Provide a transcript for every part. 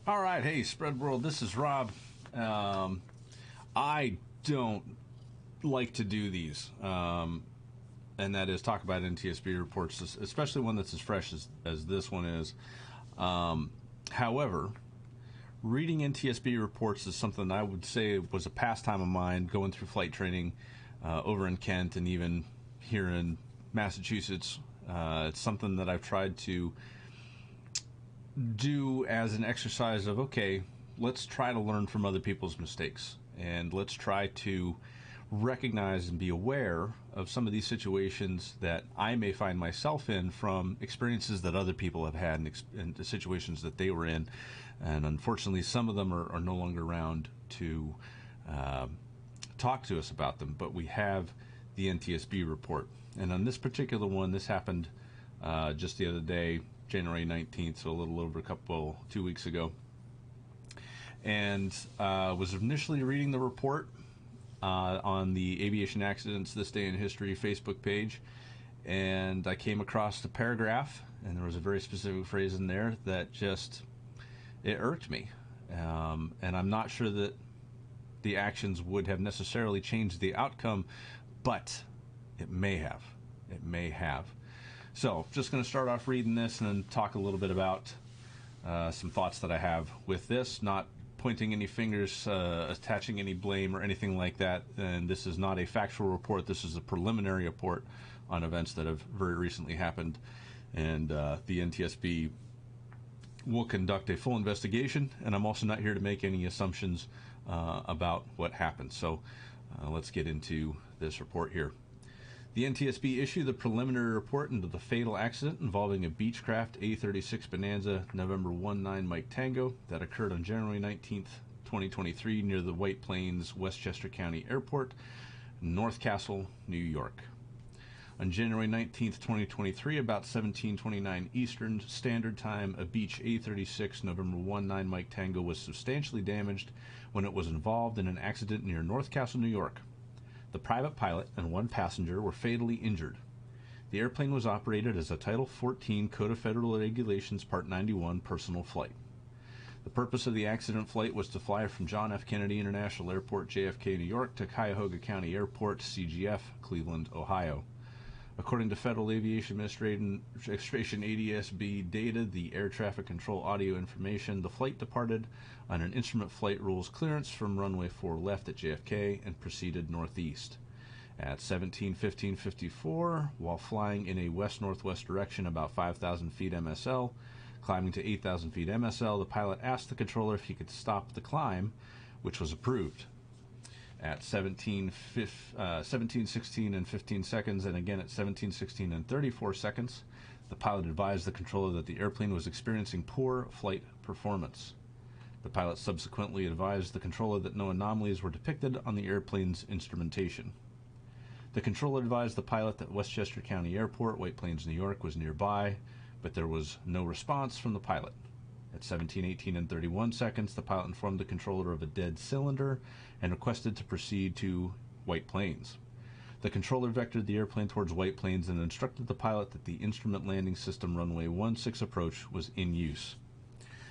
All right, hey, Spread World, this is Rob. I don't like to do these, and that is talk about NTSB reports, especially one that's as fresh as this one is. However, reading NTSB reports is something I would say was a pastime of mine going through flight training over in Kent and even here in Massachusetts. It's something that I've tried to do as an exercise of, okay, let's try to learn from other people's mistakes, and let's try to recognize and be aware of some of these situations that I may find myself in from experiences that other people have had and the situations that they were in. And unfortunately, some of them are no longer around to talk to us about them, but we have the NTSB report. And on this particular one, this happened just the other day, January 19th, so a little over 2 weeks ago. And was initially reading the report on the Aviation Accidents This Day in History Facebook page, and I came across the paragraph, and there was a very specific phrase in there that just, it irked me. And I'm not sure that the actions would have necessarily changed the outcome, but it may have. It may have. So, just going to start off reading this and then talk a little bit about some thoughts that I have with this, not pointing any fingers, attaching any blame or anything like that. And this is not a factual report. This is a preliminary report on events that have very recently happened. And the NTSB will conduct a full investigation. And I'm also not here to make any assumptions about what happened. So let's get into this report here. The NTSB issued the preliminary report into the fatal accident involving a Beechcraft A36 Bonanza November 19 Mike Tango that occurred on January 19th, 2023 near the White Plains, Westchester County Airport, North Castle, New York. On January 19th, 2023, about 17:29 Eastern Standard Time, a Beech A36 November 19 Mike Tango was substantially damaged when it was involved in an accident near North Castle, New York. The private pilot and one passenger were fatally injured. The airplane was operated as a Title 14 Code of Federal Regulations Part 91 personal flight. The purpose of the accident flight was to fly from John F. Kennedy International Airport, JFK, New York, to Cuyahoga County Airport, CGF, Cleveland, Ohio. According to Federal Aviation Administration NTSB data, the air traffic control audio information, the flight departed on an instrument flight rules clearance from runway 4 left at JFK and proceeded northeast. At 17:15:54, while flying in a west-northwest direction about 5,000 feet MSL, climbing to 8,000 feet MSL, the pilot asked the controller if he could stop the climb, which was approved. At 17:16 and 15 seconds, and again at 17:16 and 34 seconds, the pilot advised the controller that the airplane was experiencing poor flight performance. The pilot subsequently advised the controller that no anomalies were depicted on the airplane's instrumentation. The controller advised the pilot that Westchester County Airport, White Plains, New York, was nearby, but there was no response from the pilot. At 17:18 and 31 seconds, the pilot informed the controller of a dead cylinder and requested to proceed to White Plains. The controller vectored the airplane towards White Plains and instructed the pilot that the instrument landing system runway 16 approach was in use.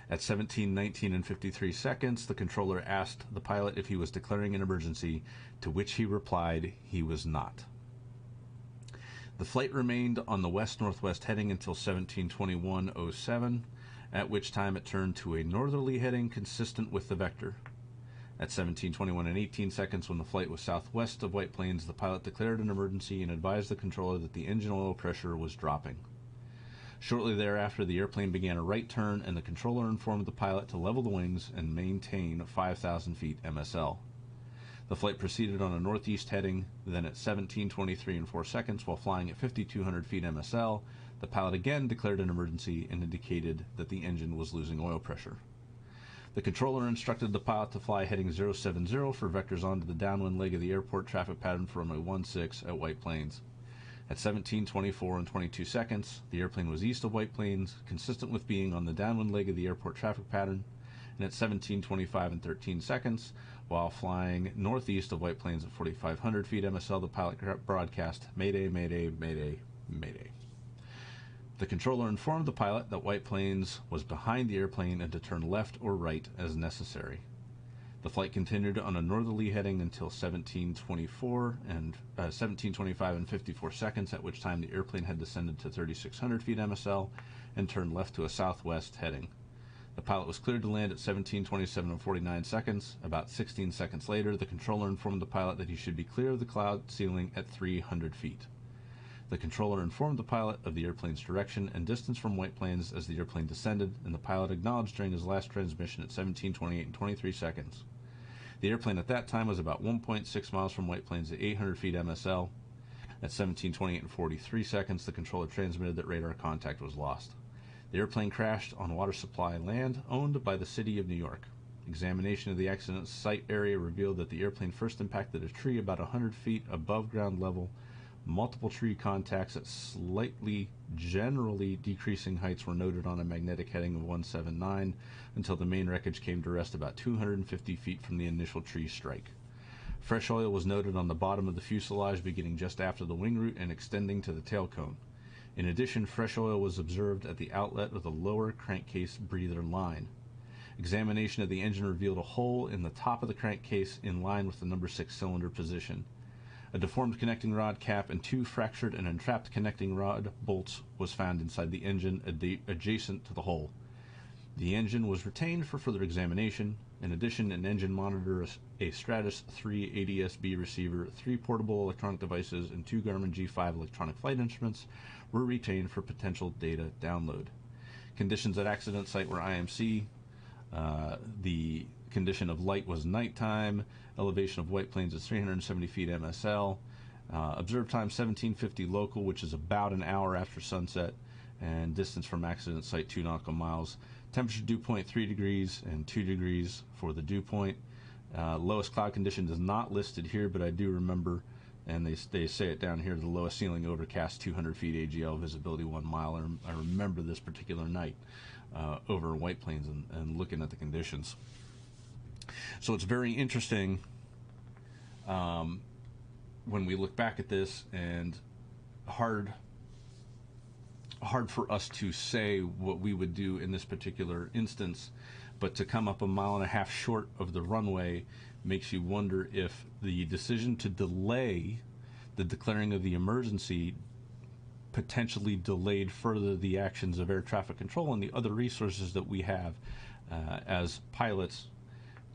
At 17:19 and 53 seconds, the controller asked the pilot if he was declaring an emergency, to which he replied he was not. The flight remained on the west-northwest heading until 17:21:07, at which time it turned to a northerly heading consistent with the vector. At 17:21 and 18 seconds, when the flight was southwest of White Plains, the pilot declared an emergency and advised the controller that the engine oil pressure was dropping. Shortly thereafter, the airplane began a right turn, and the controller informed the pilot to level the wings and maintain 5,000 feet MSL. The flight proceeded on a northeast heading. Then at 17:23 and 4 seconds, while flying at 5,200 feet MSL, the pilot again declared an emergency and indicated that the engine was losing oil pressure. The controller instructed the pilot to fly heading 070 for vectors onto the downwind leg of the airport traffic pattern for runway 16 at White Plains. At 17:24 and 22 seconds, the airplane was east of White Plains, consistent with being on the downwind leg of the airport traffic pattern. And at 17:25 and 13 seconds, while flying northeast of White Plains at 4,500 feet MSL, the pilot broadcast, "Mayday, Mayday, Mayday, Mayday." The controller informed the pilot that White Plains was behind the airplane and to turn left or right as necessary. The flight continued on a northerly heading until 1725 and 54 seconds, at which time the airplane had descended to 3,600 feet MSL and turned left to a southwest heading. The pilot was cleared to land at 17:27 and 49 seconds. About 16 seconds later, the controller informed the pilot that he should be clear of the cloud ceiling at 300 feet. The controller informed the pilot of the airplane's direction and distance from White Plains as the airplane descended, and the pilot acknowledged during his last transmission at 17:28 and 23 seconds. The airplane at that time was about 1.6 miles from White Plains at 800 feet MSL. At 17:28 and 43 seconds, the controller transmitted that radar contact was lost. The airplane crashed on water supply land owned by the city of New York. Examination of the accident site area revealed that the airplane first impacted a tree about 100 feet above ground level. Multiple tree contacts at slightly, generally decreasing heights were noted on a magnetic heading of 179 until the main wreckage came to rest about 250 feet from the initial tree strike. Fresh oil was noted on the bottom of the fuselage beginning just after the wing root and extending to the tail cone. In addition, fresh oil was observed at the outlet of the lower crankcase breather line. Examination of the engine revealed a hole in the top of the crankcase in line with the number 6 cylinder position. A deformed connecting rod cap and 2 fractured and entrapped connecting rod bolts was found inside the engine adjacent to the hole. The engine was retained for further examination. In addition, an engine monitor, a Stratus 3 ADSB receiver, 3 portable electronic devices, and 2 Garmin G5 electronic flight instruments were retained for potential data download. Conditions at accident site were IMC. The condition of light was nighttime. Elevation of White Plains is 370 feet MSL. Observed time 1750 local, which is about an hour after sunset, and distance from accident site 2 nautical miles. Temperature dew point 3 degrees and 2 degrees for the dew point. Lowest cloud condition is not listed here, but I do remember, and they say it down here, the lowest ceiling overcast 200 feet AGL, visibility 1 mile. I remember this particular night over in White Plains and looking at the conditions. So it's very interesting when we look back at this, and hard for us to say what we would do in this particular instance, but to come up 1.5 miles short of the runway makes you wonder if the decision to delay the declaring of the emergency potentially delayed further the actions of air traffic control and the other resources that we have as pilots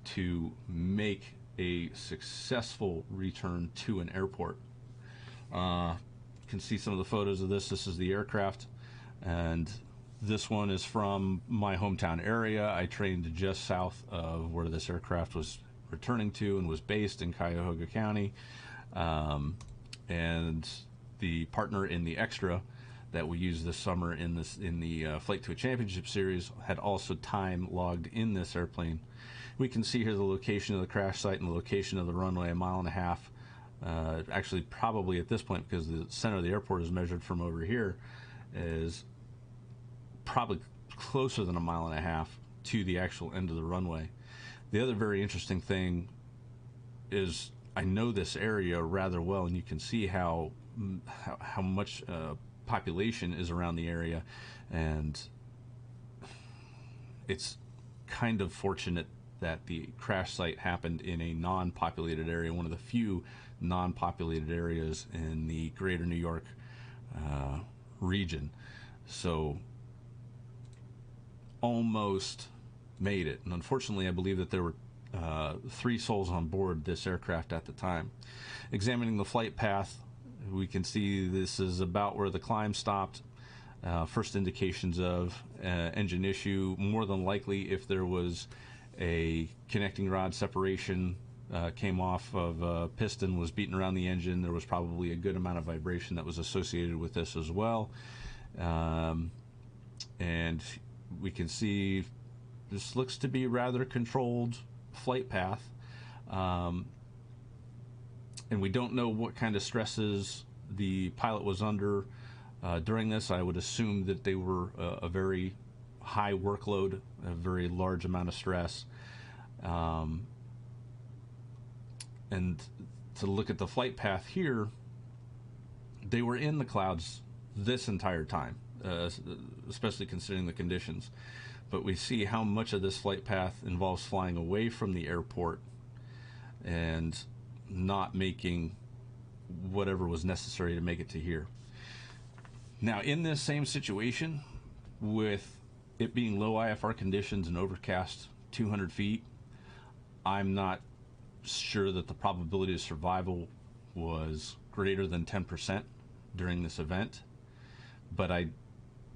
to make a successful return to an airport. You can see some of the photos of this. This is the aircraft, and this one is from my hometown area. I trained just south of where this aircraft was returning to and was based in Cuyahoga County. And the partner in the extra that we used this summer in the Flight to a Championship series had also time logged in this airplane. We can see here the location of the crash site and the location of the runway 1.5 miles. Actually, probably at this point, because the center of the airport is measured from over here, is probably closer than 1.5 miles to the actual end of the runway. The other very interesting thing is I know this area rather well, and you can see how much population is around the area, and it's kind of fortunate that the crash site happened in a non-populated area, one of the few non-populated areas in the greater New York region. So almost made it. And unfortunately, I believe that there were 3 souls on board this aircraft at the time. Examining the flight path, we can see this is about where the climb stopped. First indications of engine issue. More than likely, if there was a connecting rod separation came off of a piston, was beaten around the engine, there was probably a good amount of vibration that was associated with this as well. And we can see this looks to be rather controlled flight path. And we don't know what kind of stresses the pilot was under during this. I would assume that they were a very high workload, a very large amount of stress. And to look at the flight path here, they were in the clouds this entire time. especially considering the conditions. But we see how much of this flight path involves flying away from the airport and not making whatever was necessary to make it to here. Now, in this same situation, with it being low IFR conditions and overcast 200 feet, I'm not sure that the probability of survival was greater than 10% during this event. But I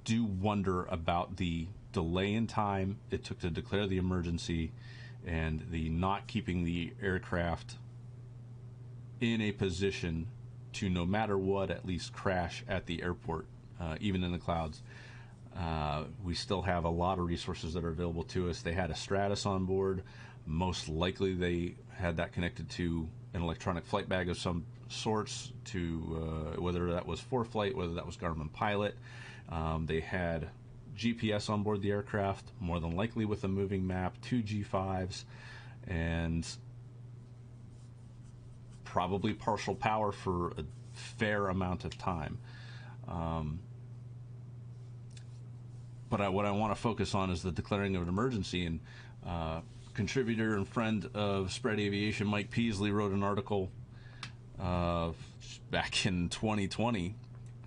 do wonder about the delay in time it took to declare the emergency and the not keeping the aircraft in a position to, no matter what, at least crash at the airport, even in the clouds. We still have a lot of resources that are available to us. They had a Stratus on board. Most likely they had that connected to an electronic flight bag of some sorts, to whether that was ForeFlight, whether that was Garmin Pilot. They had GPS on board the aircraft, more than likely with a moving map, 2 G5s, and probably partial power for a fair amount of time. But what I want to focus on is the declaring of an emergency. And contributor and friend of Spread Aviation, Mike Peasley, wrote an article back in 2020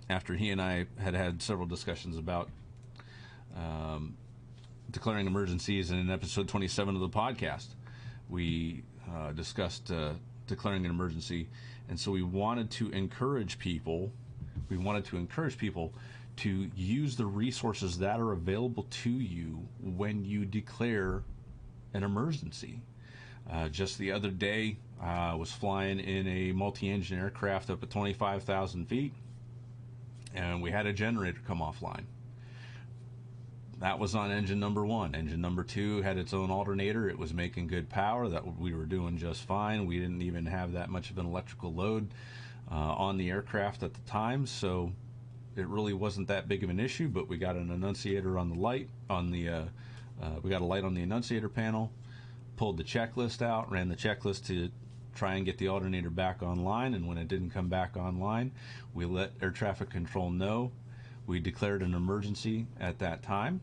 after he and I had several discussions about declaring emergencies. And in episode 27 of the podcast, we discussed declaring an emergency. And so we wanted to encourage people to use the resources that are available to you when you declare an emergency. Just the other day, I was flying in a multi-engine aircraft up at 25,000 feet, and we had a generator come offline. That was on engine number 1. Engine number 2 had its own alternator. It was making good power. That we were doing just fine. We didn't even have that much of an electrical load on the aircraft at the time, so it really wasn't that big of an issue. But we got an annunciator on the light we got a light on the annunciator panel, pulled the checklist out, ran the checklist to try and get the alternator back online, and when it didn't come back online, we let air traffic control know. We declared an emergency at that time,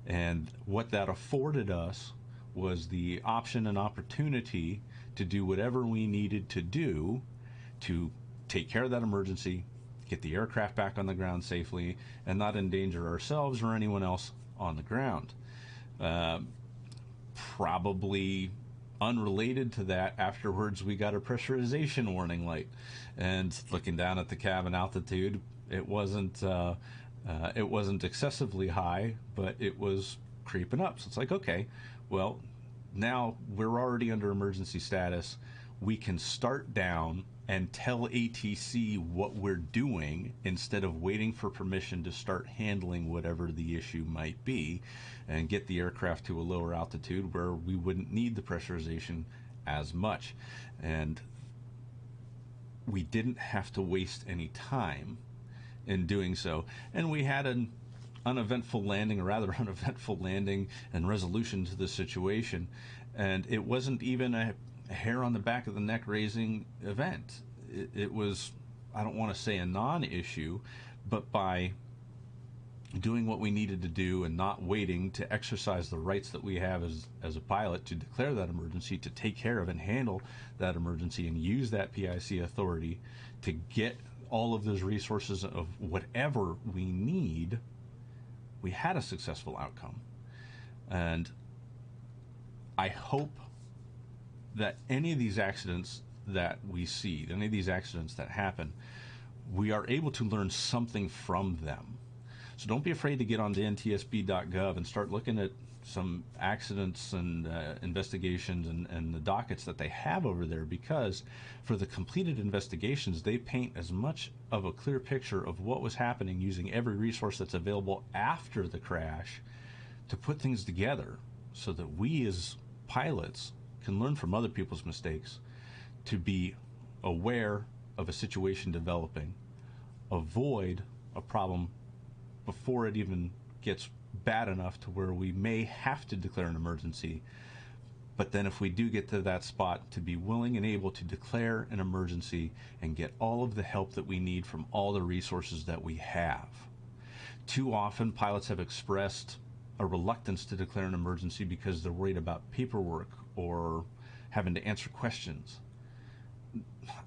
and what that afforded us was the option and opportunity to do whatever we needed to do to take care of that emergency, get the aircraft back on the ground safely, and not endanger ourselves or anyone else on the ground. Probably unrelated to that, afterwards we got a pressurization warning light, and looking down at the cabin altitude, it wasn't excessively high, but it was creeping up. So it's like, okay, well, now we're already under emergency status. We can start down and tell ATC what we're doing instead of waiting for permission to start handling whatever the issue might be, and get the aircraft to a lower altitude where we wouldn't need the pressurization as much. And we didn't have to waste any time in doing so. And we had an uneventful landing, or rather uneventful landing and resolution to the situation. And it wasn't even a hair on the back of the neck raising event. It was, I don't want to say a non-issue, but by doing what we needed to do and not waiting to exercise the rights that we have as a pilot to declare that emergency, to take care of and handle that emergency and use that PIC authority to get all of those resources of whatever we need, we had a successful outcome. And I hope that any of these accidents that we see, any of these accidents that happen, we are able to learn something from them. So don't be afraid to get on to ntsb.gov and start looking at some accidents and investigations and the dockets that they have over there, because for the completed investigations, they paint as much of a clear picture of what was happening using every resource that's available after the crash to put things together so that we as pilots can learn from other people's mistakes, to be aware of a situation developing, avoid a problem before it even gets bad enough to where we may have to declare an emergency. But then if we do get to that spot, to be willing and able to declare an emergency and get all of the help that we need from all the resources that we have. Too often, pilots have expressed a reluctance to declare an emergency because they're worried about paperwork or having to answer questions.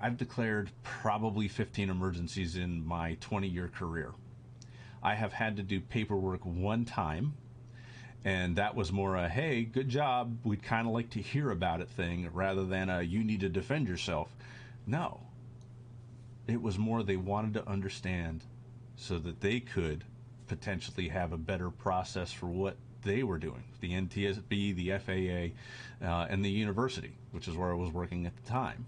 I've declared probably 15 emergencies in my 20-year career. I have had to do paperwork one time, and that was more a, hey, good job, we'd kind of like to hear about it thing, rather than a, you need to defend yourself. No. It was more they wanted to understand so that they could potentially have a better process for what they were doing. The NTSB, the FAA, and the university, which is where I was working at the time.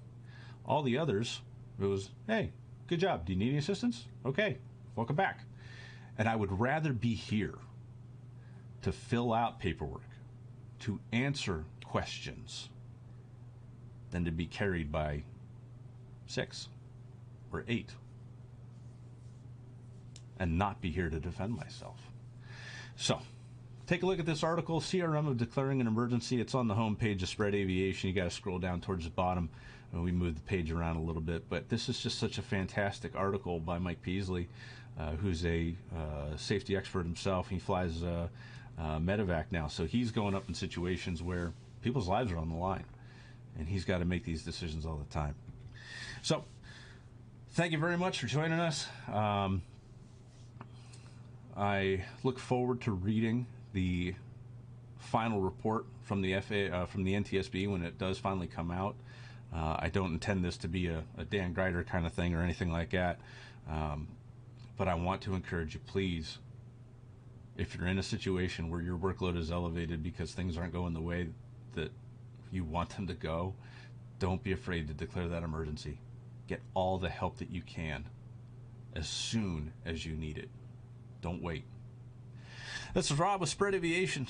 All the others, it was, hey, good job. Do you need any assistance? Okay, welcome back. And I would rather be here to fill out paperwork, to answer questions, than to be carried by 6 or 8 and not be here to defend myself. So, take a look at this article, CRM of Declaring an Emergency. It's on the homepage of Spread Aviation. You got to scroll down towards the bottom, and we moved the page around a little bit. But this is just such a fantastic article by Mike Peasley, who's a safety expert himself. He flies medevac now, so he's going up in situations where people's lives are on the line, and he's got to make these decisions all the time. So, thank you very much for joining us. I look forward to reading the final report from the from the NTSB when it does finally come out. I don't intend this to be a Dan Greider kind of thing or anything like that, but I want to encourage you, please, if you're in a situation where your workload is elevated because things aren't going the way that you want them to go, don't be afraid to declare that emergency. Get all the help that you can as soon as you need it. Don't wait. This is Rob with Spread Aviation.